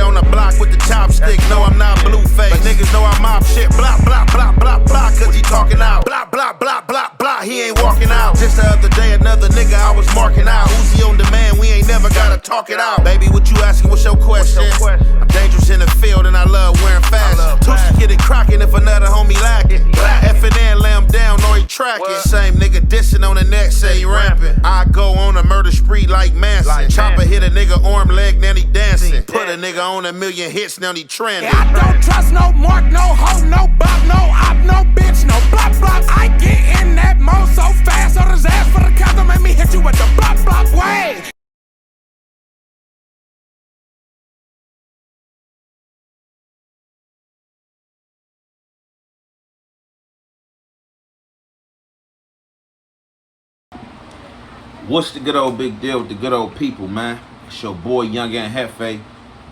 on the block with the chopstick. No, I'm not Blueface. But niggas know I mop shit. Blah, blah, blah, blah, blah, cause he talking out. Blah, blah, blah, blah, blah, he ain't walking out. Just the other day, another nigga I was marking out. Uzi on demand, we ain't never gotta talk it out. Baby, what you asking, what's your question? I'm dangerous in the field and I love wearing fashion. Tusi get it crockin' if another homie lacking. F&N lay him down or he tracking. Same nigga dissing on the neck, say he ramping. I go on a murder spree like Manson. Chopper hit a nigga arm, leg, now he dancing. Put a nigga on 1,000,000 hits, now he trending. I don't trust no mark, no hoe, no bop, no op, no bitch, no blop, blop. I get in that mode so fast, so his ass for the count, don't make me hit you with the blop, blop way. What's the good old big deal with the good old people, man? It's your boy Young and Hefe.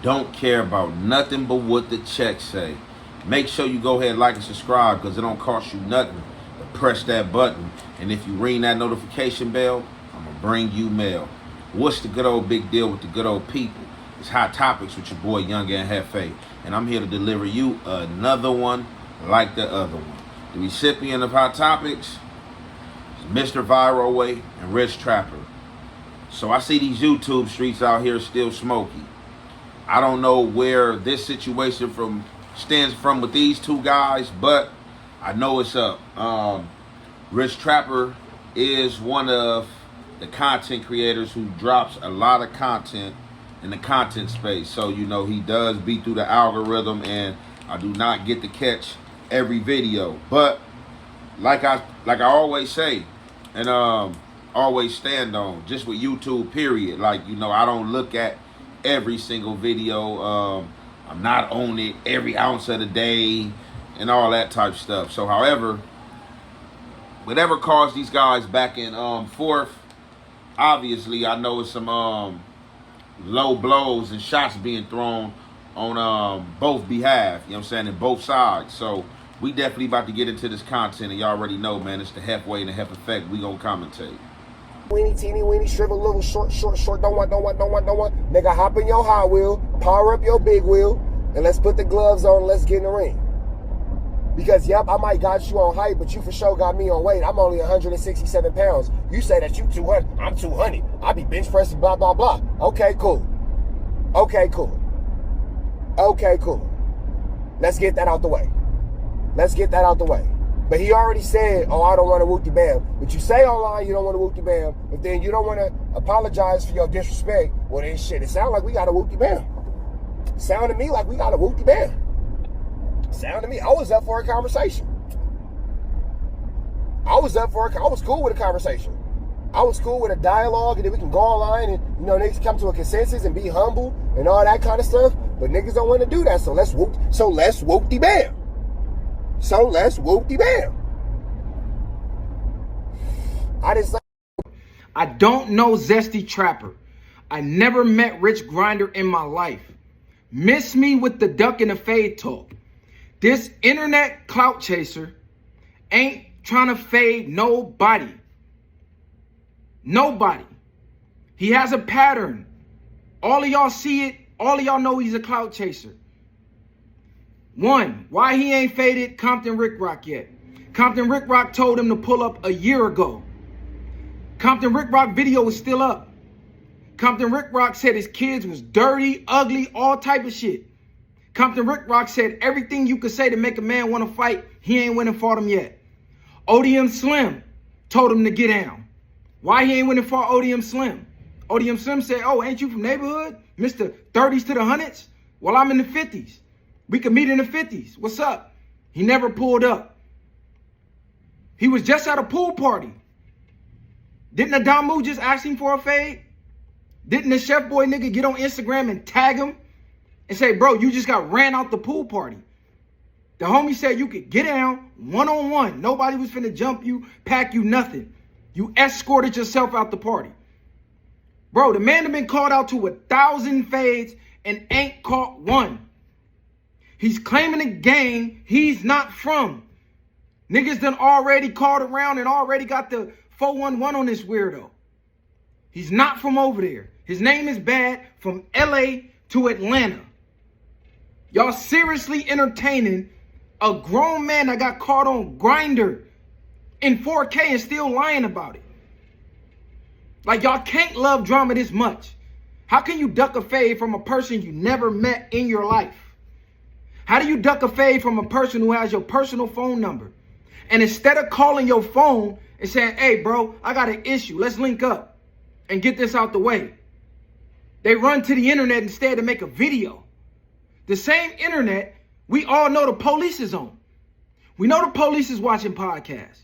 Don't care about nothing but what the checks say. Make sure you go ahead, like and subscribe, because it don't cost you nothing to press that button. And if you ring that notification bell, I'm going to bring you mail. What's the good old big deal with the good old people? It's Hot Topics with your boy Young and Hefe. And I'm here to deliver you another one like the other one. The recipient of Hot Topics, Mr. Viral Way and Rich Trapper. So I see these YouTube streets out here still smoky. I don't know where this situation stands from with these two guys, but I know it's up. Rich Trapper is one of the content creators who drops a lot of content in the content space. So, you know, he does beat through the algorithm, and I do not get to catch every video. But like I always say, and always stand on, just with YouTube, period. Like, you know, I don't look at every single video. I'm not on it every ounce of the day and all that type stuff. So, however, whatever caused these guys back in fourth, obviously, I know it's some low blows and shots being thrown on both behalf, you know what I'm saying, and both sides. So, we definitely about to get into this content, and y'all already know, man, it's the Hef Way and the Hef Effect. We gonna commentate. Weenie, teeny, weenie, shrivel, little, short, don't want. Nigga, hop in your high wheel, power up your big wheel, and let's put the gloves on and let's get in the ring. Because, yep, I might got you on height, but you for sure got me on weight. I'm only 167 pounds. You say that you 200, I'm 200. I be bench pressing, blah, blah, blah. Okay, cool. Let's get that out the way. But he already said, oh, I don't want to whoop bam. But you say online you don't want to whoop bam, but then you don't want to apologize for your disrespect. Well, then shit, it sounds like we got to whoop bam. Sound to me like we got to whoop bam. Sound to me, I was up for a conversation. I was cool with a conversation. I was cool with a dialogue, and then we can go online and, you know, niggas come to a consensus and be humble and all that kind of stuff. But niggas don't want to do that, so let's whoop bam. I don't know Zesty Trapper. I never met Rich Grinder in my life. Miss me with the duck and the fade talk. This internet clout chaser ain't trying to fade nobody. He has a pattern. All of y'all see it. All of y'all know he's a clout chaser. One, why he ain't faded Compton Rick Rock yet? Compton Rick Rock told him to pull up a year ago. Compton Rick Rock video is still up. Compton Rick Rock said his kids was dirty, ugly, all type of shit. Compton Rick Rock said everything you could say to make a man want to fight, he ain't went and fought him yet. ODM Slim told him to get down. Why he ain't went and fought ODM Slim? ODM Slim said, oh, ain't you from neighborhood? Mr. 30s to the 100s? Well, I'm in the 50s. We could meet in the 50s. What's up? He never pulled up. He was just at a pool party. Didn't Adamu just ask him for a fade? Didn't the Chef Boy nigga get on Instagram and tag him and say, bro, you just got ran out the pool party? The homie said you could get down one-on-one. Nobody was finna jump you, pack you, nothing. You escorted yourself out the party. Bro, the man have been called out to 1,000 fades and ain't caught one. He's claiming a gang he's not from. Niggas done already called around and already got the 411 on this weirdo. He's not from over there. His name is bad, from LA to Atlanta. Y'all seriously entertaining a grown man that got caught on Grindr in 4K and still lying about it. Like, y'all can't love drama this much. How can you duck a fade from a person you never met in your life? How do you duck a fade from a person who has your personal phone number? And instead of calling your phone and saying, hey, bro, I got an issue, let's link up and get this out the way, they run to the internet instead to make a video. The same internet we all know the police is on. We know the police is watching podcasts.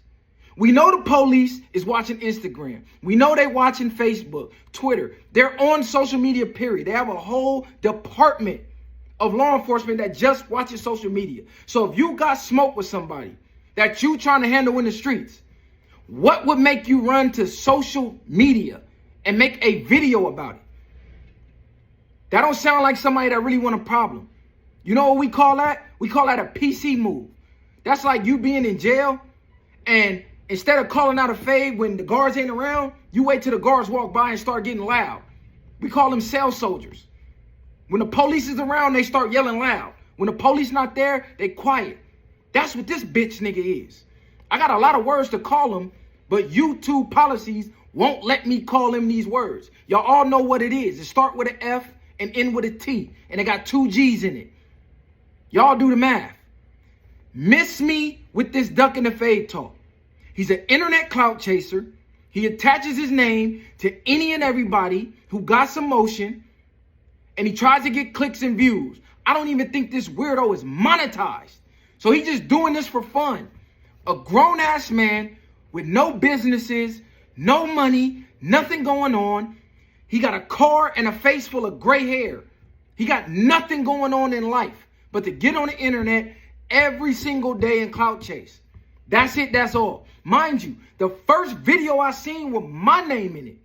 We know the police is watching Instagram. We know they watching Facebook, Twitter. They're on social media, period. They have a whole department of law enforcement that just watches social media. So if you got smoke with somebody that you trying to handle in the streets, what would make you run to social media and make a video about it? That don't sound like somebody that really want a problem. You know what we call that? We call that a PC move. That's like you being in jail and instead of calling out a fade when the guards ain't around, you wait till the guards walk by and start getting loud. We call them cell soldiers. When the police is around, they start yelling loud. When the police not there, they quiet. That's what this bitch nigga is. I got a lot of words to call him, but YouTube policies won't let me call him these words. Y'all all know what it is. It start with an F and end with a T, and it got 2 G's in it. Y'all do the math. Miss me with this duck and the fade talk. He's an internet clout chaser. He attaches his name to any and everybody who got some motion, and he tries to get clicks and views. I don't even think this weirdo is monetized. So he's just doing this for fun. A grown-ass man with no businesses, no money, nothing going on. He got a car and a face full of gray hair. He got nothing going on in life but to get on the internet every single day and clout chase. That's it, that's all. Mind you, the first video I seen with my name in it,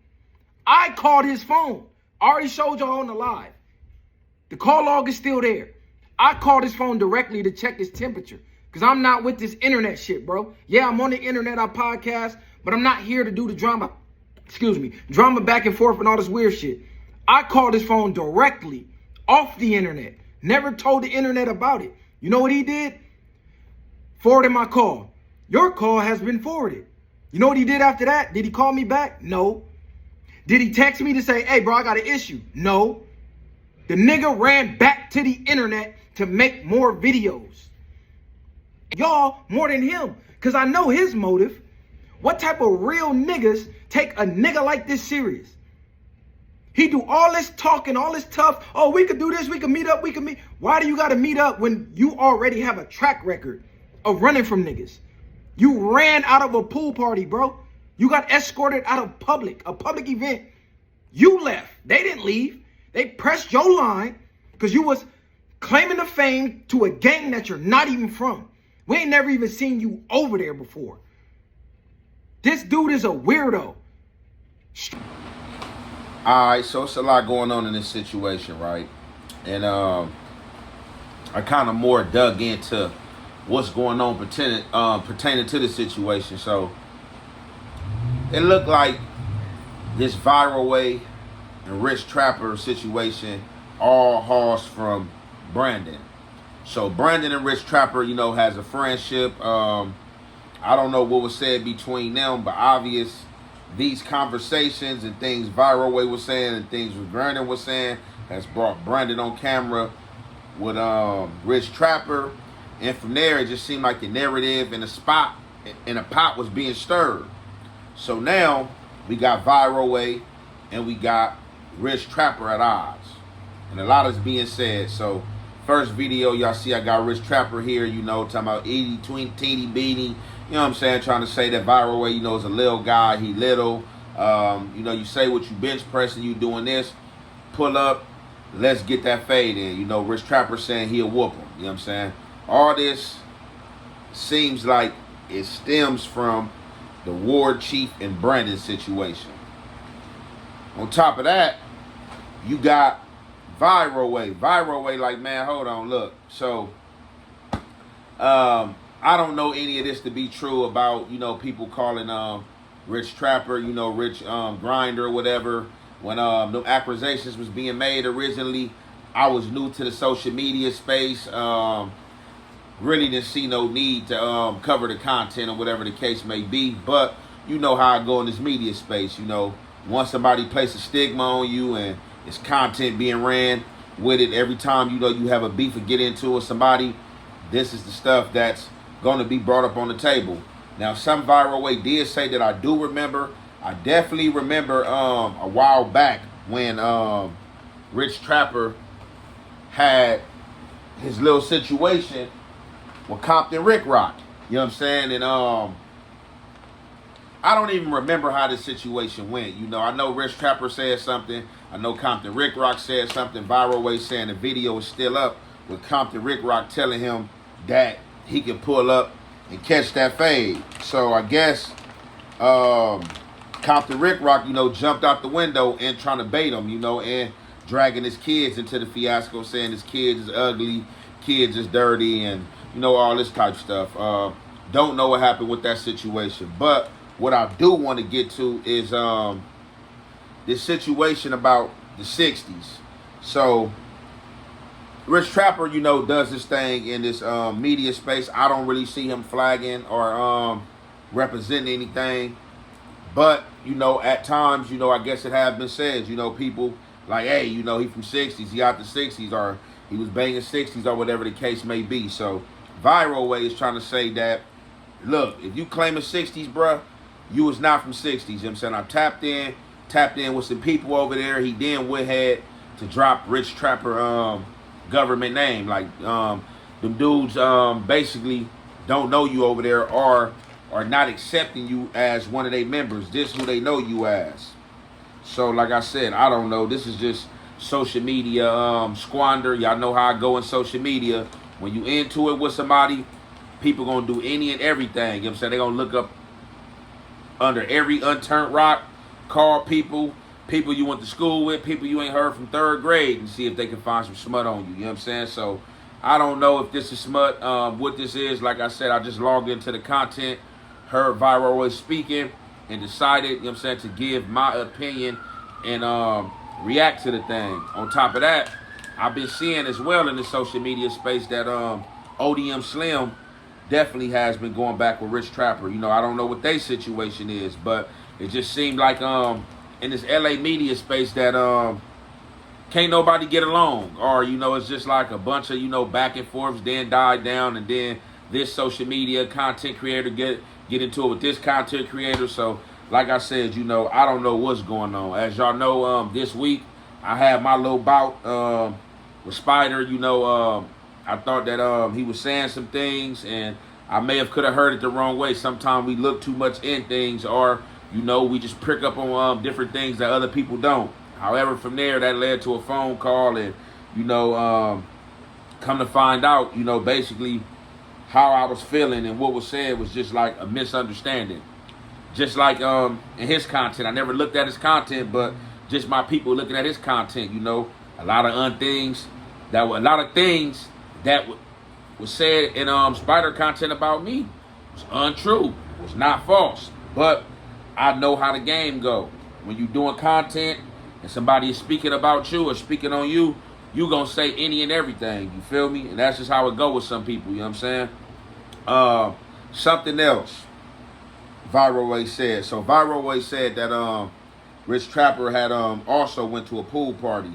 I called his phone. I already showed y'all on the live. The call log is still there. I called his phone directly to check his temperature because I'm not with this internet shit, bro. Yeah, I'm on the internet, I podcast, but I'm not here to do the drama. Drama back and forth and all this weird shit. I called his phone directly off the internet. Never told the internet about it. You know what he did? Forwarded my call. Your call has been forwarded. You know what he did after that? Did he call me back? No. Did he text me to say, hey, bro, I got an issue? No. The nigga ran back to the internet to make more videos. Y'all more than him, because I know his motive. What type of real niggas take a nigga like this serious? He do all this talking, all this tough. Oh, we could do this. We could meet up. We could meet. Why do you got to meet up when you already have a track record of running from niggas? You ran out of a pool party, bro. You got escorted out of a public event. You left. They didn't leave. They pressed your line because you was claiming the fame to a gang that you're not even from. We ain't never even seen you over there before. This dude is a weirdo. All right, so it's a lot going on in this situation, right? And I kind of more dug into what's going on pertaining to the situation. So it looked like this Viral Way and Rich Trapper situation all hauls from Brandon. So Brandon and Rich Trapper, you know, has a friendship. I don't know what was said between them, but obvious these conversations and things Viral Way was saying and things what Brandon was saying has brought Brandon on camera with Rich Trapper. And from there, it just seemed like the narrative in a pot was being stirred. So now we got Viral Way and we got Rich Trapper at odds. And a lot is being said. So first video, y'all see I got Rich Trapper here, you know, talking about teeny beanie. You know what I'm saying? Trying to say that Viral Way, you know, is a little guy. He little. You know, you say what you bench pressing, you doing this. Pull up. Let's get that fade in. You know, Rich Trapper saying he'll whoop him. You know what I'm saying? All this seems like it stems from the Ward Chief and Brandon situation. On top of that, you got Viral Way. Viral Way like, man, hold on, look. So, I don't know any of this to be true about, you know, people calling Rich Trapper, you know, Rich Grinder or whatever. When the accusations was being made originally, I was new to the social media space. Really didn't see no need to cover the content or whatever the case may be. But you know how I go in this media space. You know, once somebody places a stigma on you and it's content being ran with it, every time you know you have a beef or get into with somebody, this is the stuff that's going to be brought up on the table. Now, some viral way did say that I do remember. I definitely remember a while back when Rich Trapper had his little situation with Compton Rick Rock. You know what I'm saying? And I don't even remember how this situation went. You know, I know Rich Trapper said something. I know Compton Rick Rock said something. Viral way saying the video is still up with Compton Rick Rock telling him that he can pull up and catch that fade. So I guess Compton Rick Rock, you know, jumped out the window and trying to bait him, you know, and dragging his kids into the fiasco, saying his kids is ugly, kids is dirty, and, you know, all this type of stuff. Don't know what happened with that situation. But what I do want to get to is this situation about the 60s. So Rich Trapper, you know, does this thing in this media space. I don't really see him flagging or representing anything. But, you know, at times, you know, I guess it has been said, you know, people like, hey, you know, he from 60s, he out the 60s, or he was banging 60s, or whatever the case may be. So Viral Way is trying to say that, look, if you claim a 60s, bruh, you was not from 60s. You know what I'm saying? I tapped in with some people over there. He then went ahead to drop Rich Trapper government name. Like, them dudes basically don't know you over there or are not accepting you as one of their members. This who they know you as. So, like I said, I don't know. This is just social media squander. Y'all know how I go in social media. When you into it with somebody, people gonna do any and everything. You know what I'm saying? They gonna look up under every unturned rock, call people you went to school with, people you ain't heard from third grade, and see if they can find some smut on you. You know what I'm saying? So I don't know if this is smut, what this is. Like I said, I just logged into the content, heard Viral Way speaking, and decided, you know what I'm saying, to give my opinion and react to the thing. On top of that, I've been seeing as well in the social media space that ODM Slim definitely has been going back with Rich Trapper. You know, I don't know what their situation is, but it just seemed like in this LA media space that can't nobody get along, or, you know, it's just like a bunch of, you know, back and forths, then died down, and then this social media content creator get into it with this content creator. So like I said, you know, I don't know what's going on. As y'all know, this week I had my little bout with Spider. You know, I thought that he was saying some things, and I could have heard it the wrong way. Sometimes we look too much in things, or, you know, we just pick up on different things that other people don't. However, from there, that led to a phone call, and, you know, come to find out, you know, basically how I was feeling and what was said was just like a misunderstanding. Just like in his content, I never looked at his content, but just my people looking at his content, you know, a lot of things that was said in Spider content about me was untrue, was not false. But I know how the game go. When you doing content and somebody is speaking about you or speaking on you, you gonna say any and everything. You feel me? And that's just how it go with some people. You know what I'm saying? Something else Viral Way said. So Viral Way said that Rich Trapper had also went to a pool party,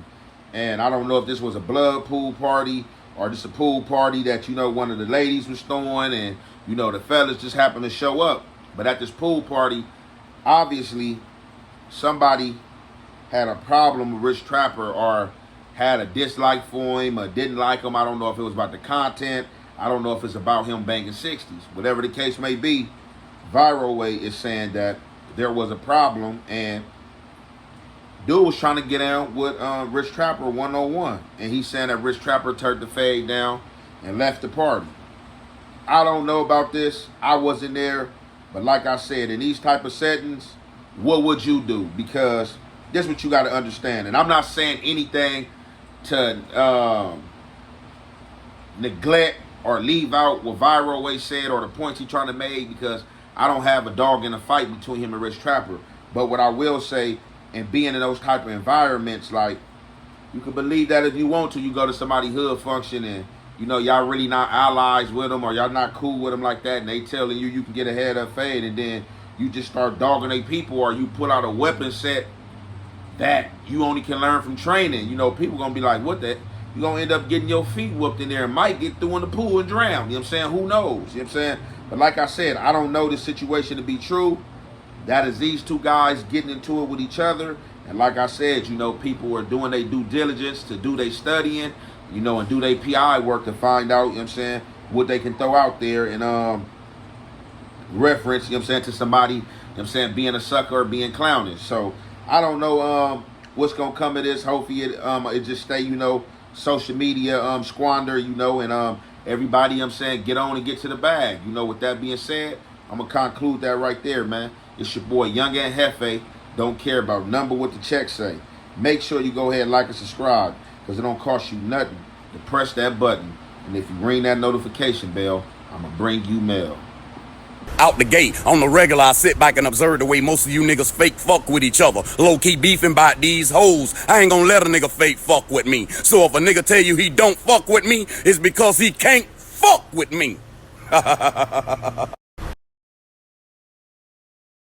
and I don't know if this was a blood pool party or just a pool party that, you know, one of the ladies was throwing, and, you know, the fellas just happened to show up. But at this pool party, obviously somebody had a problem with Rich Trapper, or had a dislike for him, or didn't like him. I don't know if it was about the content. I don't know if it's about him banging 60s. Whatever the case may be, Viral Way is saying that there was a problem, and dude was trying to get down with Rich Trapper 101. And he's saying that Rich Trapper turned the fade down and left the party. I don't know about this. I wasn't there. But like I said, in these type of settings, what would you do? Because this is what you got to understand. And I'm not saying anything to neglect or leave out what Viral Way said or the points he trying to make, because I don't have a dog in a fight between him and Rich Trapper. But what I will say, and being in those type of environments, like, You can believe that if you want to. You go to somebody's hood function and, you know, y'all really not allies with them or y'all not cool with them like that, and they telling you can get ahead of fade, and then you just start dogging their people, or you pull out a weapon set that you only can learn from training. You know, people gonna be like, what the? You gonna end up getting your feet whooped in there and might get through in the pool and drown. You know what I'm saying? Who knows? You know what I'm saying? But like I said, I don't know this situation to be true. That is these two guys getting into it with each other. And like I said, you know, people are doing their due diligence to do their studying, you know, and do their PI work to find out, you know what I'm saying, what they can throw out there and reference, you know what I'm saying, to somebody, you know what I'm saying, being a sucker or being clownish. So I don't know what's gonna come of this. Hopefully it just stay, you know, social media squander, you know, and everybody, you know what I'm saying, get on and get to the bag. You know, with that being said, I'm gonna conclude that right there, man. It's your boy Young and Hefe. Don't care about number what the check say. Make sure you go ahead and like and subscribe, because it don't cost you nothing to press that button. And if you ring that notification bell, I'm gonna bring you mail. Out the gate, on the regular, I sit back and observe the way most of you niggas fake fuck with each other. Low-key beefing about these hoes. I ain't gonna let a nigga fake fuck with me. So if a nigga tell you he don't fuck with me, it's because he can't fuck with me.